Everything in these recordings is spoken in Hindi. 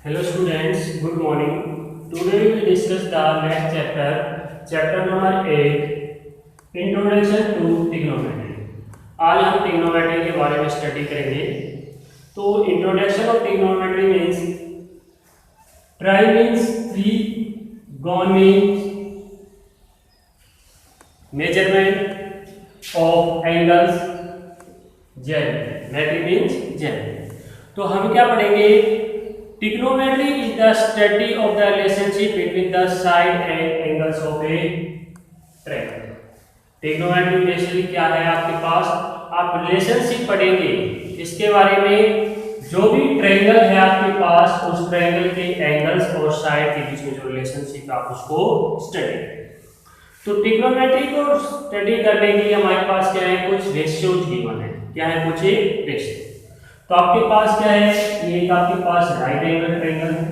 Hello students, good morning. Today we will discuss the next chapter number 8, Introduction to Trigonometry. आज हम trigonometry के बारे में स्टडी करेंगे. तो introduction of trigonometry means tri means three, gon means measurement of angles, geometry means geometry. तो हम क्या पढ़ेंगे? Trigonometry is the study of the relationship between the side and angles of a triangle. Trigonometry basically क्या है आपके पास? आप रिलेशनशिप पढ़ेंगे इसके बारे में. जो भी ट्रायंगल है आपके पास उस ट्रायंगल के एंगल्स और साइड के बीच में जो रिलेशनशिप आप उसको स्टडी करेंगे. तो ट्रिग्नोमेट्री को स्टडी करने के लिए हमारे पास क्या है? कुछ रेशियोज गिवन है. क्या है? कुछ रेशियो. तो आपके पास क्या है? ये आपके पास राइट एंगल ट्रायंगल है.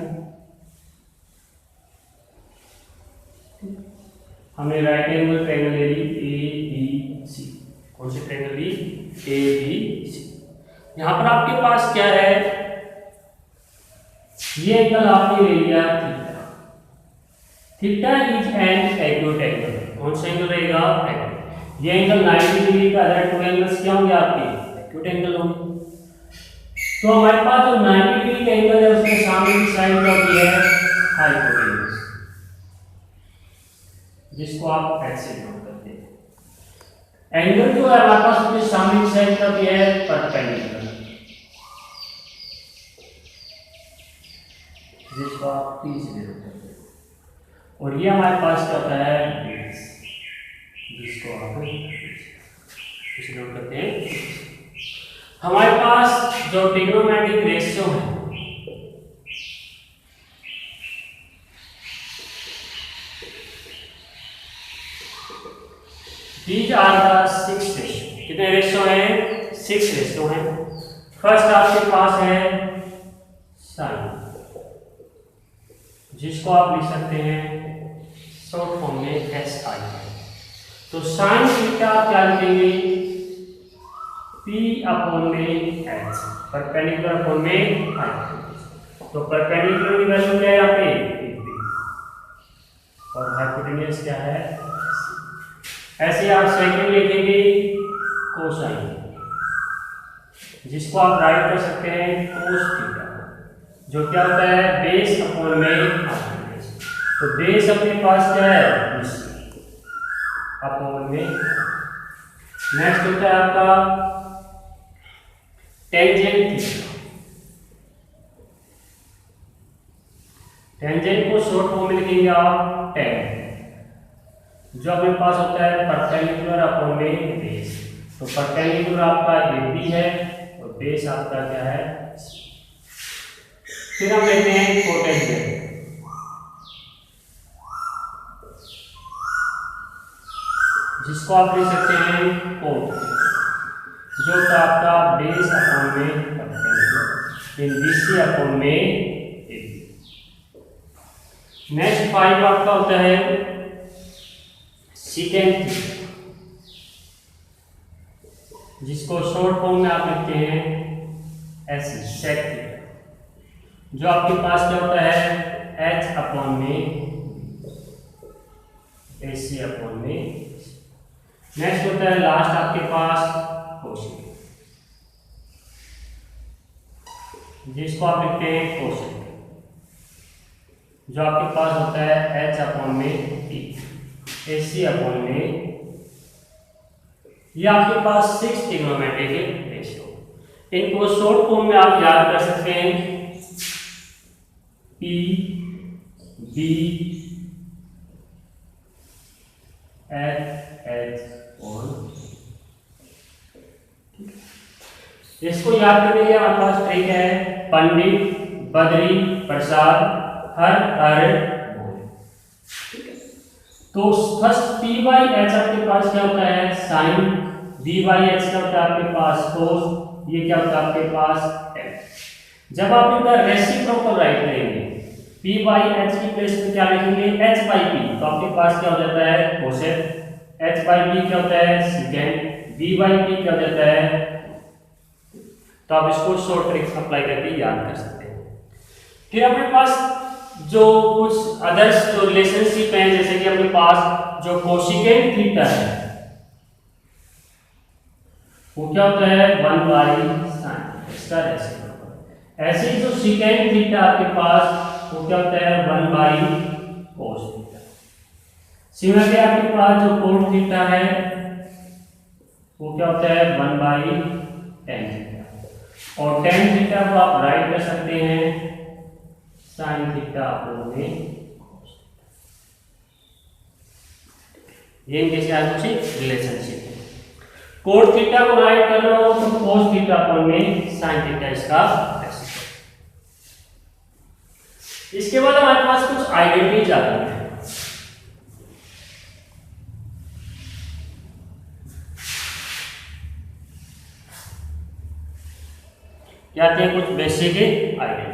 हमने राइट एंगल ट्रायंगल ले ली ए बी सी. कौन सी triangle Lee? A B C. यहां पर आपके पास क्या है? ये एंगल आपने ले लिया theta. Theta is an acute angle. कौन सा एंगल रहेगा? एक्यूट. ये एंगल 90 डिग्री का अदर टू एंगल्स क्या होंगे आपके? एक्यूट एंगल होंगे. तो हमारे पास जो 90 डिग्री का एंगल है उसके सामने की साइड क्या होती है? हाइपोटेन्यूज, जिसको आप ऐसे नोट करते हैं. एंगल जो है हमारे पास उसके सामने की साइड क्या होती है? परपेंडिकुलर, जिसको आप P से नोट करते हैं. और ये हमारे पास क्या होता है? बेस, जिसको आप इसे नोट करते हैं. हमारे पास जो ट्रिग्नोमेट्रिक रेशियो है दीज आर द 6 रेशियो. कितने रेशियो हैं? 6 रेशियो हैं. फर्स्ट आपके पास है साइन, जिसको आप लिख सकते हैं शॉर्ट फॉर्म में SI. तो साइन थीटा क्या लिखेंगे? P अपॉन में H, परपेंडिकुलर अपॉन में हाइपोटेन्यूज. तो परपेंडिकुलर की वैल्यू क्या है यहाँ पे? 80. और हाइपोटेन्यूज क्या है? ऐसे आप सेकंड लिखेंगे कोसाइन, जिसको आप राइट कर सकते हैं कोस थीटा, जो क्या होता है? बेस अपॉन में हाइपोटेन्यूज. तो बेस अपने पास क्या है? अपॉन में. नेक्स्ट होता है आपका टेंजेंट थीटा. टेंजेंट को शॉर्ट फॉर्म में लिखेंगे आप टेन, जो अपने पास होता है परपेंडिकुलर अपॉन में बेस. तो परपेंडिकुलर आपका AB है और बेस आपका क्या है? फिर हम लेते हैं कोटेंजेंट, जिसको आप ले सकते हैं कोट, जो होता है आपका बेस अपॉन में परपेंडिकुलर इन BC अपॉन में AB. नेक्स्ट 5 आपका होता है सेकेंड थीटा, जिसको शॉर्ट फॉर्म में आप लिखते हैं SE, सेक थीटा, जो आपके पास क्या होता है? H अपॉन में AC अपॉन में. नेक्स्ट होता है लास्ट आपके पास कोसेक, जिसको आप लिखते हैं कोसेक, जो आपके पास होता है H अपॉन में P, AC अपॉन में. ये आपके पास 6 ट्रिग्नोमेट्रिक रेशियो. इनको शॉर्ट फॉर्म में आप याद कर सकते हैं P, B, H और. इसको याद करने के लिए हमारे पास ट्रिक है पंडित, बद्री, प्रसाद, हर, बोले. तो फर्स्ट P बाई H आपके पास क्या होता है? साइन. B बाई H क्या होता है आपके पास? कोस. ये क्या होता है आपके पास? टेन. जब आप इनका रेसिप्रोकल राइट करेंगे P बाई H की प्लेस में क्या लिखेंगे? H by P. तो आपके पास क्या हो जाता है? कोसेक. H बाई P क्या होता है? सेकेंड. B बाई P क्या हो जाता है? तो आप इसको शॉर्ट ट्रिक्स अप्लाई करके याद कर सकते हैं. फिर अपने पास जो कुछ अदर्स जो रिलेशनशिप हैं, जैसे कि अपने पास जो कोशिकेंट थीटा है वो क्या होता है 1/sin, इसका रेसिप्रोकल। ऐसे ही जो सेकेंड थीटा आपके पास वो क्या होता है 1/cos थीटा। सिमिलरली आपके पास जो कोट थीटा है वो क्या होता है 1/tan थीटा, और tan थीटा को आप राइट कर सकते हैं sin थीटा अपॉन में cos। ये इनके साथ कुछ रिलेशनशिप है। कोट थीटा को राइट कर रहा हो तो cos थीटा अपॉन में sin थीटा इसका रेसिप्रोकल। इसके बाद हमारे पास कुछ आइडेंटिटीज आती हैं। क्या आते हैं कुछ बेसिक आइडेंटिटीज।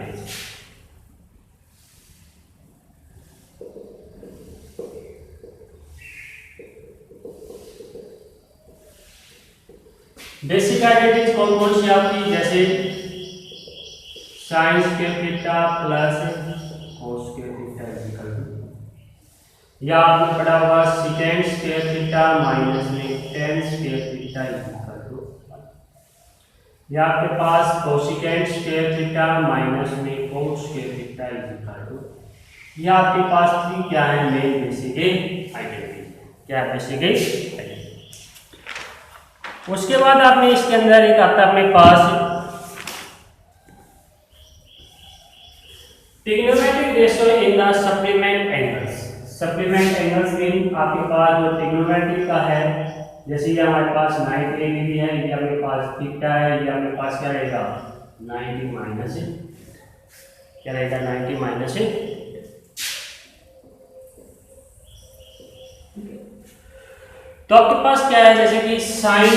बेसिक आइडेंटिटीज कौन कौन सी आपकी, जैसे sine square theta plus cos square theta equal to, या आपने पढ़ा होगा सेकेंड स्क्वायर थीटा माइनस में tan square theta equal to, या आपके पास कोसिकेंट स्क्वायर थीटा माइनस में cot square theta equal to, या आपके पास थ्री क्या है मेन बेसिक आइडेंटिटी। क्या है बेसिक आइडेंटिटी। उसके बाद आपने इसके अंदर एक आता है अपने पास trigonometric ratio in the supplement angles. Supplement angles mean आपके पास जो ट्रिग्नोमेट्रिक का है, जैसे ये हमारे पास 90 डिग्री है, ये हमारे पास थीटा है, ये हमारे पास क्या रहेगा 90 माइनस, क्या रहेगा 90 माइनस। तो आपके पास क्या है, जैसे कि साइन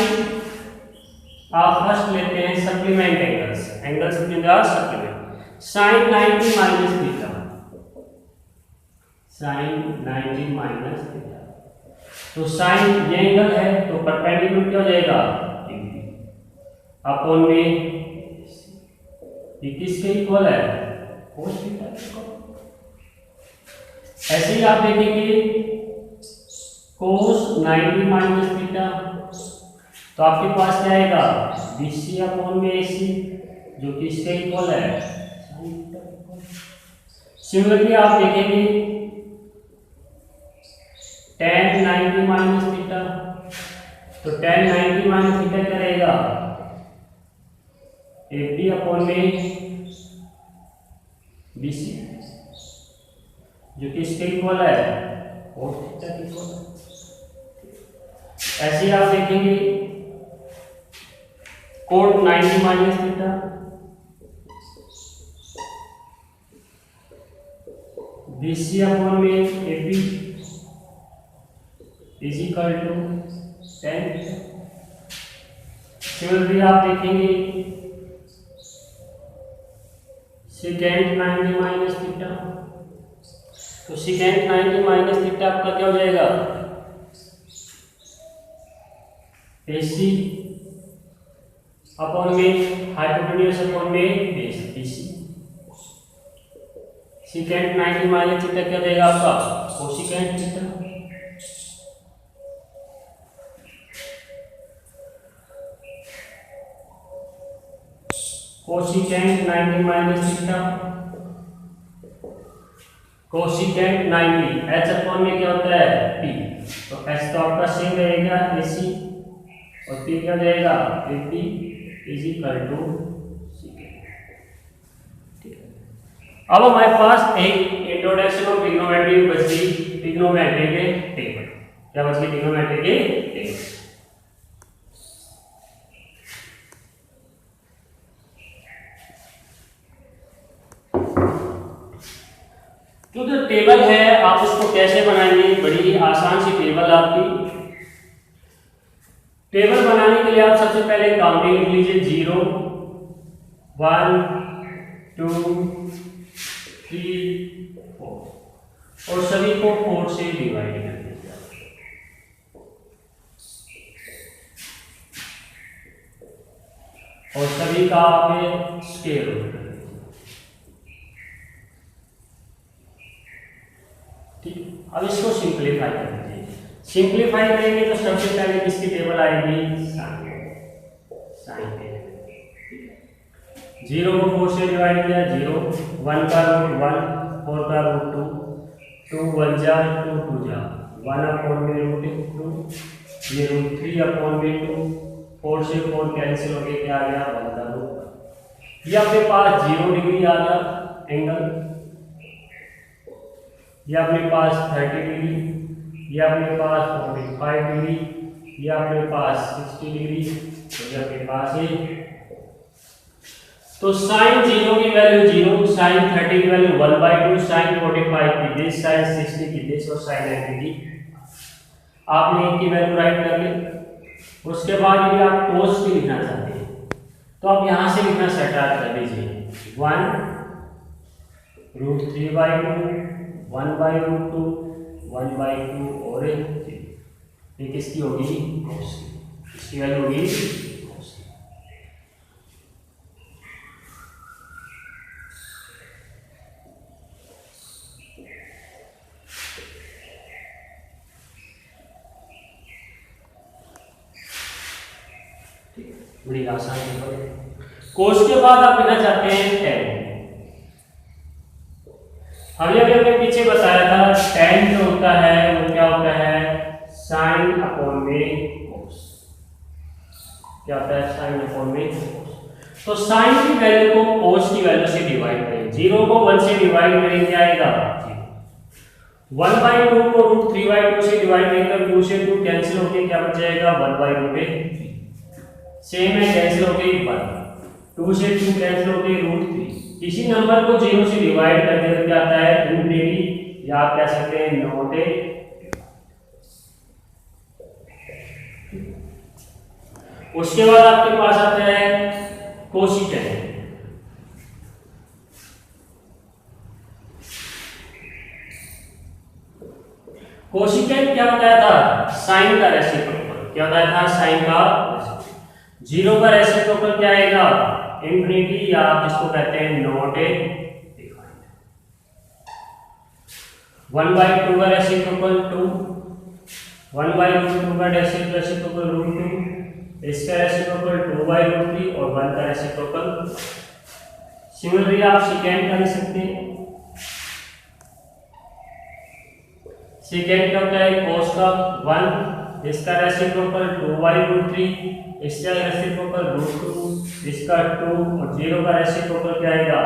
आप फर्स्ट लेते हैं supplement angles, angles between the supplement, sine 90 minus theta, sine 90 minus theta. तो साइन ये एंगल है तो परपेंडिकुलर क्या हो जाएगा अपॉन में ये किसके इक्वल है cos थीटा। ऐसे ही आप देखेंगे cos 90 माइनस थीटा, तो आपके पास क्या आएगा BC अपॉन में AC, जो कि इसके इक्वल है sin थीटा। सिमिलरली आप देखेंगे tan 90 माइनस थीटा, तो tan 90 माइनस थीटा क्या रहेगा AB अपॉन में BC, जो कि इसके इक्वल है cos थीटा के इक्वल। ऐसे ही आप देखेंगे cot 90 minus theta, BC upon में AB is equal to 10। Similarly आप देखेंगे सेकेंड 90 माइनस थीटा, तो सेकेंड 90 माइनस थीटा आपका क्या हो जाएगा AC अपॉन में हाइपोटेन्यूज अपॉन में base BC। Second 90 minus theta क्या देगा आपका cosecant theta. Cosecant 90 minus theta, cosecant 90 h upon में क्या होता है p, तो h तो आपका सेम रहेगा AC, और p क्या जाएगा AP is equal to second. ठीक है, अब हमारे पास एक इंट्रोडक्शन ऑफ ट्रिग्नोमेट्री बची, ट्रिग्नोमेट्री के टेबल। क्या बची ट्रिग्नोमेट्री के टेबल। तो जो टेबल है आप उसको कैसे बनाएंगे, बड़ी आसान सी टेबल आपकी। टेबल बनाने के लिए आप सबसे पहले काउंटिंग लिख लीजिए 0 1 2 3 4, और सभी को 4 से डिवाइड कर दीजिए। और सभी का आप स्क्वायर रूट कर दीजिए। ठीक, अब इसको सिंप्लीफाई कर दीजिए। सिंप्लीफाई करेंगे तो सबसे पहले किसकी टेबल आएगी, साइन टेबल। 0 को 4 से डिवाइड किया 0, 1 का रूट 1, 4 का रूट 2, 2 1 जा 2 2 जा 1 अपॉन में रूट 2, ये रूट 3 अपॉन में 2, 4 से 4 कैंसिल हो गया, क्या आ गया 1 का रूट। ये आपके पास 0 डिग्री आ गया एंगल, ये अपने पास 30 डिग्री, ये अपने पास 45 डिग्री, ये अपने पास 60 डिग्री, तो ये आपके पास है। तो साइन 0 की वैल्यू 0, साइन 30 की वैल्यू 1/2, साइन 45 की दिस, साइन 60 की दिस और साइन 90 की। आपने एक की वैल्यू राइट कर ली। उसके बाद यदि आप कोस की लिखना चाहते हैं तो आप यहां से लिखना स्टार्ट कर लीजिए, 1 √3/2, 1/√2, 1/2 और ये किसकी होगी, कोस की। इसकी वैल्यू होगी कोस की। बड़ी आसान है। कोस के बाद आप लिखना चाहते हैं टेन। हमने अभी अपने पीछे बताया था टेन जो होता है वो क्या होता है, साइन अपॉन में कोस। क्या होता है, साइन अपॉन में कोस। तो साइन की वैल्यू को कोस की वैल्यू से डिवाइड करें। 0 को 1 से डिवाइड करेंगे क्या आएगा, 1/2 को √3/2 से डिवाइड करेंगे, 2 से 2 कैंसिल होकर क्या बच जाएगा, 1/√3। सेम है, कैंसिल हो गई 1, 2 से 2 कैंसिल हो गई √3। किसी नंबर को 0 से डिवाइड कर देते क्या आता है, इनफिनिटी, या आप कह सकते हैं नॉट ए। उसके बाद आपके पास आता है कोसिकेंट। कोसिकेंट क्या बताया था, साइन का रेसिप्रोकल। क्या बताया था, साइन का रेसिप्रोकल। 0 का रेसिप्रोकल क्या आएगा, इनफिनिटी, या आप जिसको कहते हैं नॉट ए डिफाइंड। 1/2 का रेसिप्रोकल 2, 1/2 का रेसिप्रोकल √2, इसका रेसिप्रोकल 2/√3 और 1 का रेसिप्रोकल। सिमिलरली आप सेकेंड का लिख सकते हैं। सेकेंड क्या होता है, cos का 1, इसका रेसिप्रोकल 2/√3, इसका रेसिप्रोकल √2, इसका 2 और 0 का रेसिप्रोकल क्या आएगा,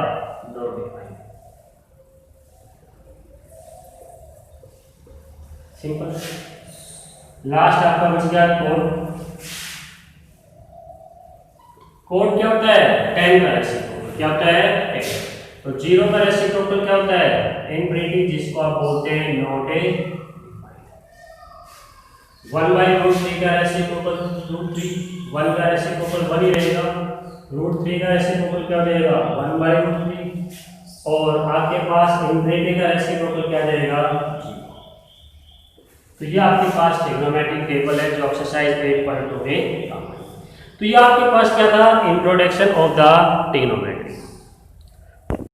नॉट डिफाइंड। सिंपल। लास्ट आपका बच गया कोड। कोड क्या होता है, 10 का रेसिप्रोकल। क्या होता है, 10। तो 0 का रेसिप्रोकल क्या होता है, इनफिनिटी, जिसको आप बोलते हैं नॉट ए डिफाइंड। 1/√3 का रेसिप्रोकल √3, 1 का रेसिप्रोकल 1 ही रहेगा, √3 का रेसिप्रोकल क्या हो जाएगा, 1/√3, और आपके पास इनफिनिटी का रेसिप्रोकल क्या जाएगा, 0। तो ये आपके पास ट्रिग्नोमेट्रिक टेबल है जो एक्सरसाइज 8.2 में। तो ये आपके पास क्या था, इंट्रोडक्शन ऑफ द ट्रिग्नोमेट्री।